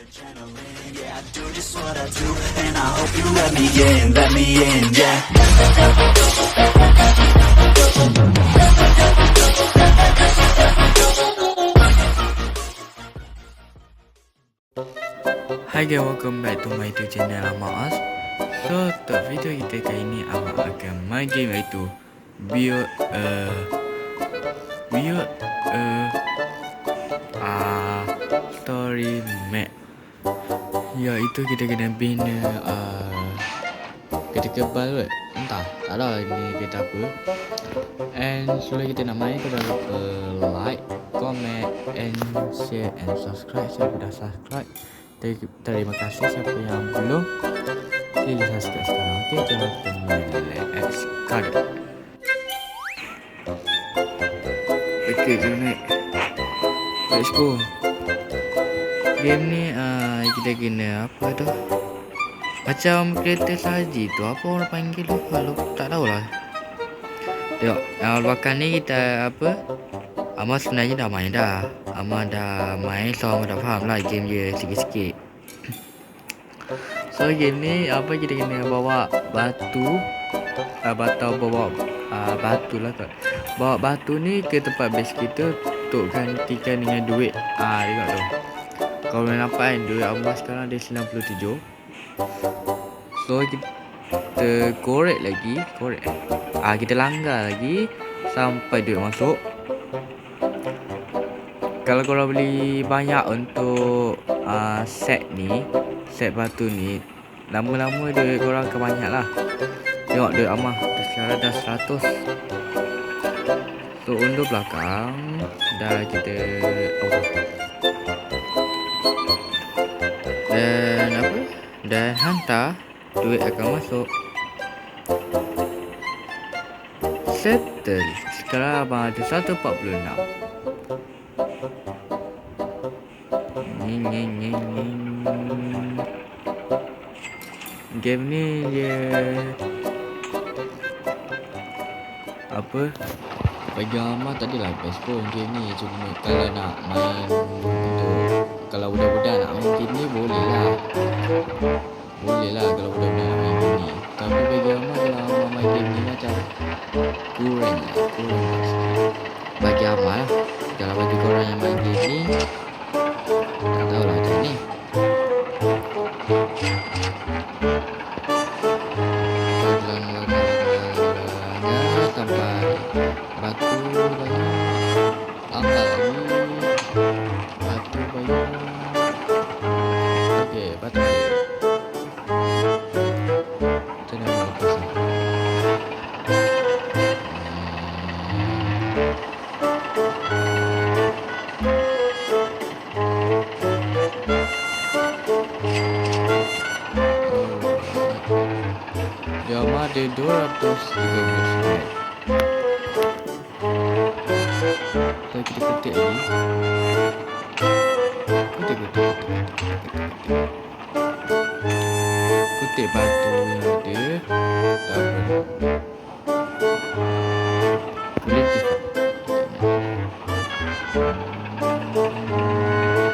adrenaline, yeah, I do just what I do, and I hope you let me in, yeah. Hi guys, welcome back to my YouTube channel Among Us. So, untuk video kita kali ni Abang akan main game iaitu Build Story Map. Iaitu kita kena bina kereta kebal kot. Entah, tak tahu ni kereta apa. And sebelum kita nak main, kita jangan lupa like, comment, and share and subscribe. Siapa dah subscribe, terima kasih. Siapa yang belum, pilih subscribe sekarang. Okay, jangan lupa main. Let's start. Okay, jom naik. Let's go. Game ni kita kena apa tu, macam kereta saji tu, apa orang panggil tu, kalau tak tahulah. Tengok, belakang ni kita apa, Amar sebenarnya dah main dah. Amar dah main, so Amar dah faham lah game dia sikit-sikit. So game ni apa, kita kena bawa batu, bawa batu lah kot. Bawa batu ni ke tempat base kita untuk gantikan dengan duit. Tengok tu, kalau boleh nampak kan, duit Amar sekarang ada 97. So kita korek lagi, kita langgar lagi sampai duit masuk. Kalau korang beli banyak untuk set batu ni, lama-lama duit korang akan banyak lah. Tengok duit Amar sekarang dah 100. So undur belakang dah kita dan hantar, duit akan masuk. Settle. Sekarang abang ada 146. Game ni dia apa, bagi Amar tak adalah best pun game ni. Cuma kalau nak main untuk, kalau budak-budak nak main game ni boleh lah kalau budak-budak nak main game ni. Tapi bagi Amar, kalau Amar main game ni macam kurang bagi Amar lah. Kalau bagi korang yang main game ni, tak tahulah macam ni. Sampai batu banyak, langkah lagi, batu banyak. Okey, batu lagi. Macam mana nak lepas ni? Jama ada 213. So kita ketik lagi. Ketik batu yang ada. Boleh kita.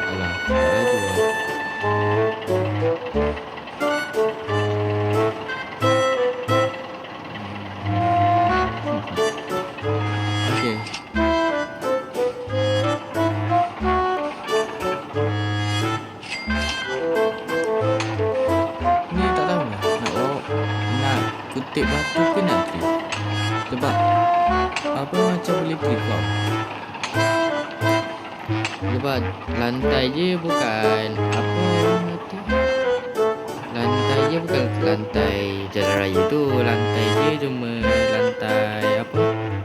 Alah, tak laju lah. Kutip batu ke nak trip? Sebab apa macam boleh trip kau? Sebab lantai je bukan apa tu, lantai je bukan lantai jalan raya tu. Lantai je cuma lantai apa,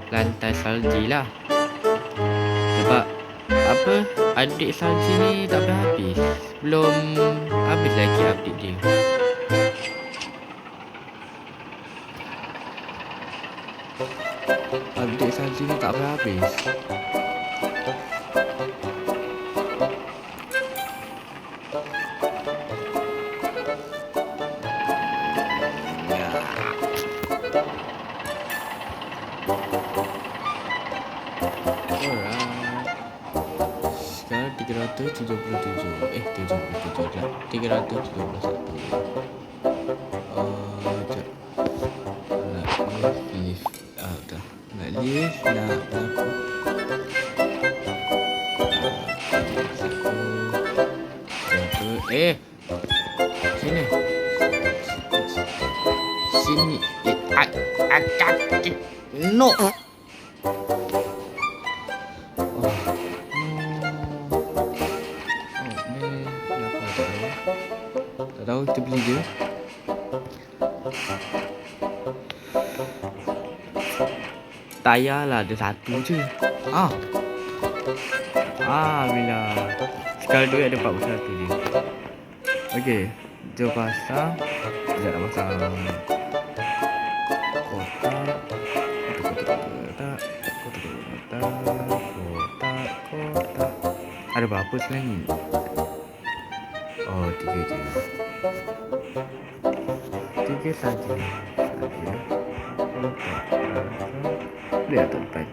lantai salji lah. Sebab apa, adik salji ni tak habis, belum habis lagi update dia. Update salji ni tak habis. Alright. Sekarang 377. tujuh lah. 371. Sekejap. Nak lift. Dah. Nak lift. Nak berapa? Sini. Sini. No. Tak tahu, kita beli je. Tayar lah ada satu je. Bila sekali duit ada 41 je. Okey, jom pasang. Sekejap nak pasang kotak. Ada berapa selain ni? Oh, 3 je. 3 saja. Lihat tempat.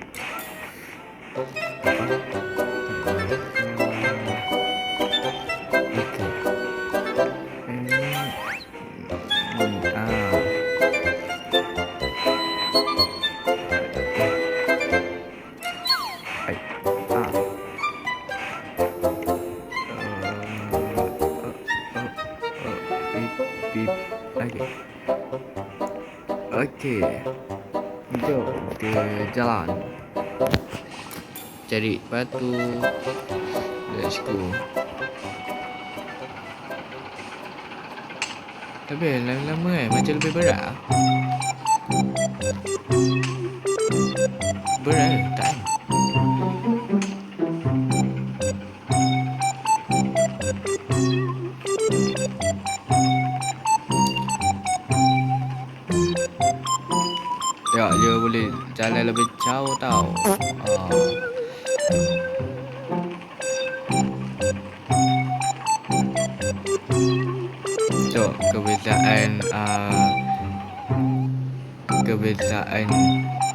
Okey. Jom kita jalan. Cari batu. Let's go. Tapi lama-lama macam lebih berat. Berat tak? Tengok dia boleh jalan lebih jauh tau. So kebiasaan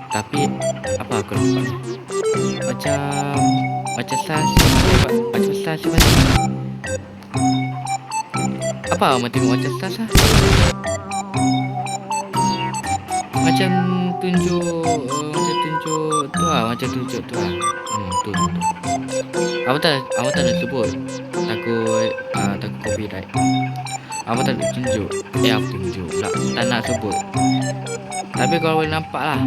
tapi apa aku lupa. Macam sas apa mau tengok macam sas lah. Macam tunjuk tu lah. Tu. Apa tak nak sebut. Takut copyright. Apa tak nak tunjuk. Apa tunjuk pula. Tak nak sebut. Tapi kalau boleh nampak lah.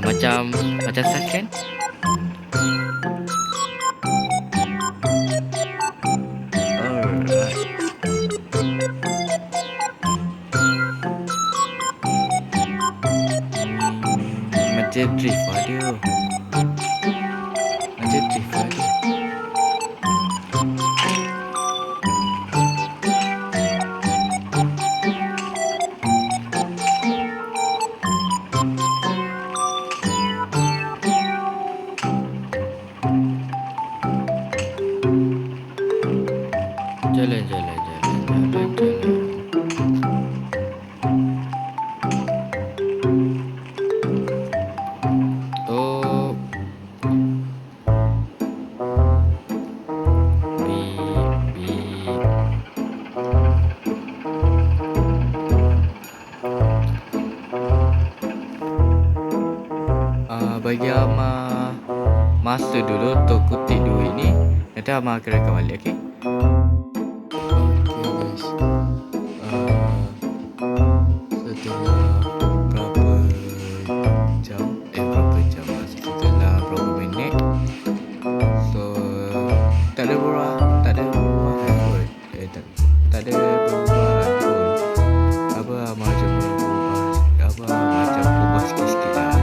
Macam sas kan. Macam drift ada. Jalan. Bagi Ama masa dulu untuk kutip duit ni. Nanti Ama akan rekam balik, okey? Okey guys. Setelah berapa jam? Setelah berapa minit? So tak ada berubah handphone. Tak ada berubah handphone. Ama macam berubah sikit-sikit lah.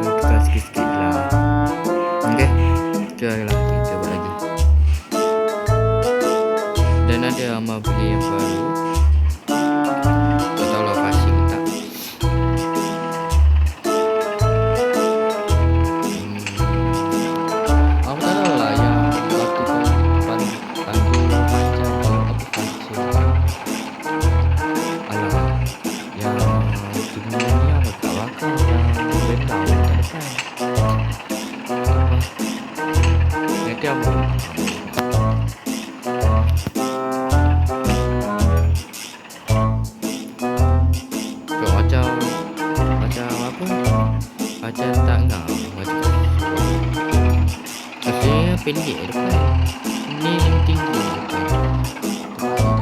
Tukar sikit-sikit lah. Okay, kita buat lagi. Dan ada Ama beli yang baru. Tak tahu lah kasih ke tak. Ama tak tak ngam macam rasanya pendek depan ni tinggi depan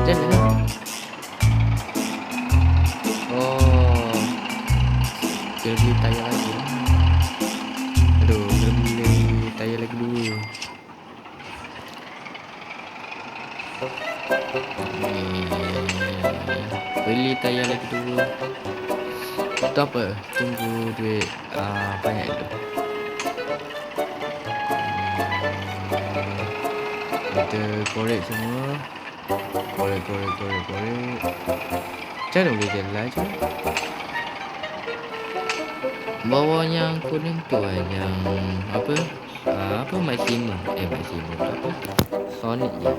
jalan lah. Oh, kena beli tayar lagi lah. Aduh, kena beli tayar lagi dulu. Beli tayar lagi dulu. Tu apa? Tunggu duit banyak tu. Kita korek semua. Korek. Macam mana boleh jalan je? Bawahnya yang kuning tu kan, yang apa? Apa maksimum apa? Sonic je.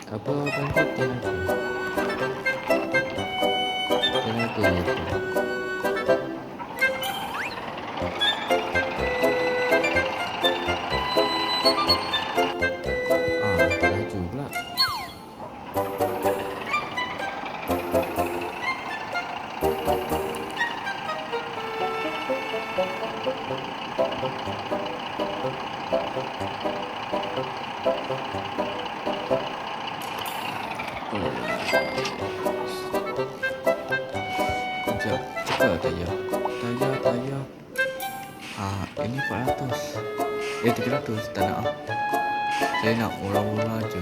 Apa pantai tenaga? Tenaga je tu. Laju pula. Sekejap, cakap tayar. Ini 400. 300 tak nak. Saya nak murah-murah je.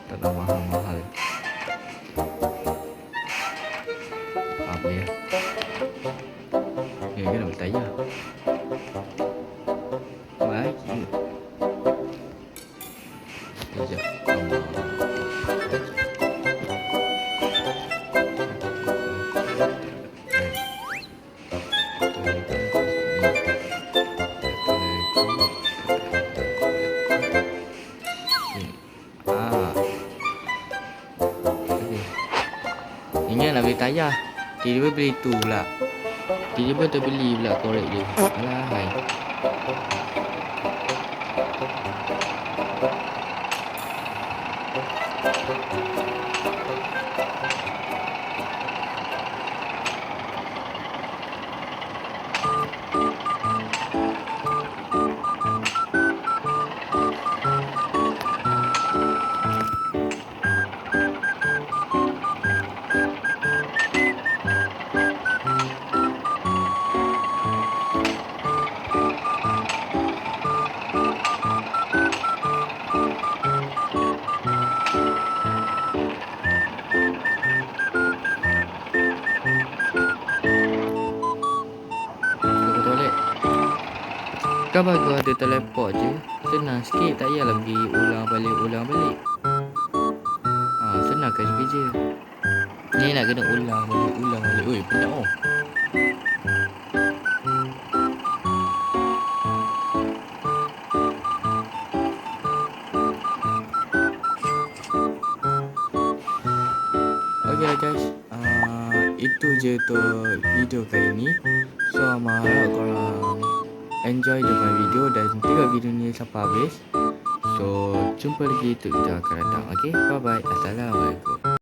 Tak nak mahal-mahal. Apa ya? Kena beli tayar. Baik. Sekejap. Ingat nak beli tayar. Tiba-tiba beli tu pula. Tiba-tiba terbeli pula korek dia. Alah hai. Kan bagus ada teleport je. Senang sikit, tak payahlah pergi ulang balik. Senang kan kerja. Ni nak kena ulang balik. Oi, penat oh. Okay lah guys. Itu je untuk video kali ni. So, harap korang enjoy dengan video dan tengok video ni sampai habis. So, jumpa lagi untuk video akan datang. Okay, bye bye. Assalamualaikum.